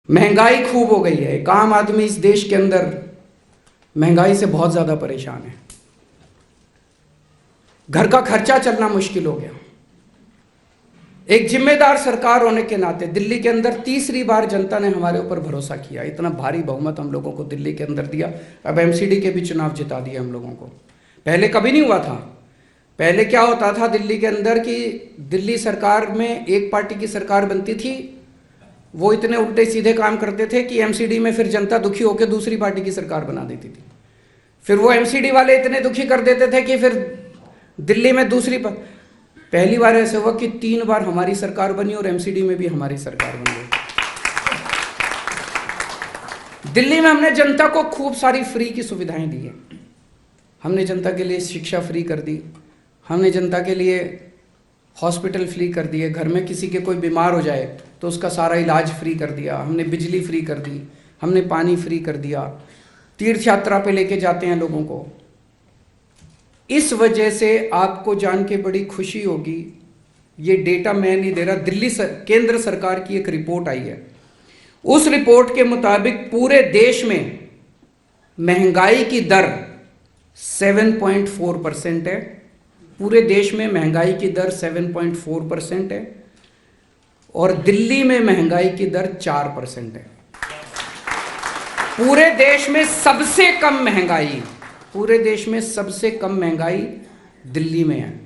महंगाई खूब हो गई है। एक आम आदमी इस देश के अंदर महंगाई से बहुत ज़्यादा परेशान है। घर का खर्चा चलना मुश्किल हो गया। एक जिम्मेदार सरकार होने के नाते दिल्ली के अंदर तीसरी बार जनता ने हमारे ऊपर भरोसा किया। इतना भारी बहुमत हम लोगों को दिल्ली के अंदर दिया। अब एमसीडी के भी चुनाव जिता दिए हम लोगों को। पहले कभी नहीं हुआ था। पहले क्या होता था दिल्ली के अंदर कि दिल्ली सरकार में एक पार्टी की सरकार बनती थी, वो इतने उल्टे सीधे काम करते थे कि एमसीडी में फिर जनता दुखी होकर दूसरी पार्टी की सरकार बना देती थी। फिर वो एमसीडी वाले इतने दुखी कर देते थे कि फिर दिल्ली में पहली बार ऐसे हुआ कि 3 बार हमारी सरकार बनी और एमसीडी में भी हमारी सरकार बन गई। दिल्ली में हमने जनता को खूब सारी फ्री की सुविधाएं दी है। हमने जनता के लिए शिक्षा फ्री कर दी, हमने जनता के लिए हॉस्पिटल फ्री कर दिए, घर में किसी के कोई बीमार हो जाए तो उसका सारा इलाज फ्री कर दिया, हमने बिजली फ्री कर दी, हमने पानी फ्री कर दिया, तीर्थ यात्रा पे लेके जाते हैं लोगों को। इस वजह से आपको जान के बड़ी खुशी होगी, ये डेटा मैं नहीं दे रहा, केंद्र सरकार की एक रिपोर्ट आई है। उस रिपोर्ट के मुताबिक पूरे देश में महंगाई की दर 7.4% है। पूरे देश में महंगाई की दर 7.4% है और दिल्ली में महंगाई की दर 4% है। पूरे देश में सबसे कम महंगाई, पूरे देश में सबसे कम महंगाई दिल्ली में है।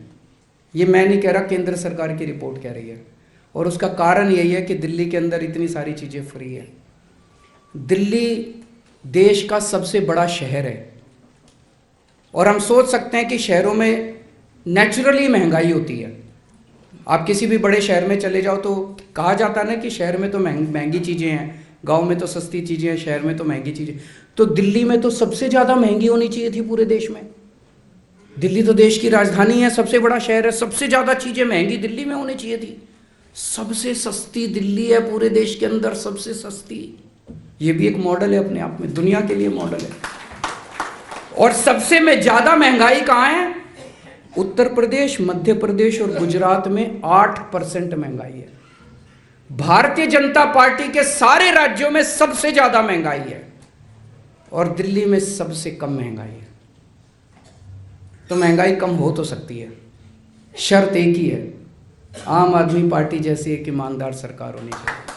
ये मैं नहीं कह रहा, केंद्र सरकार की रिपोर्ट कह रही है। और उसका कारण यही है कि दिल्ली के अंदर इतनी सारी चीज़ें फ्री है। दिल्ली देश का सबसे बड़ा शहर है और हम सोच सकते हैं कि शहरों में नेचुरली महंगाई होती है। आप किसी भी बड़े शहर में चले जाओ तो कहा जाता है ना कि शहर में तो महंगी चीज़ें हैं, गांव में तो सस्ती चीज़ें हैं, शहर में तो महंगी चीज़ें। तो दिल्ली में तो सबसे ज़्यादा महंगी होनी चाहिए थी पूरे देश में। दिल्ली तो देश की राजधानी है, सबसे बड़ा शहर है, सबसे ज़्यादा चीज़ें महंगी दिल्ली में होनी चाहिए थी। सबसे सस्ती दिल्ली है पूरे देश के अंदर, सबसे सस्ती। ये भी एक मॉडल है अपने आप में, दुनिया के लिए मॉडल है। और सबसे में ज़्यादा महंगाई कहाँ है? उत्तर प्रदेश, मध्य प्रदेश और गुजरात में 8% महंगाई है। भारतीय जनता पार्टी के सारे राज्यों में सबसे ज्यादा महंगाई है और दिल्ली में सबसे कम महंगाई है। तो महंगाई कम हो तो सकती है, शर्त एक ही है, आम आदमी पार्टी जैसी एक ईमानदार सरकार होनी चाहिए।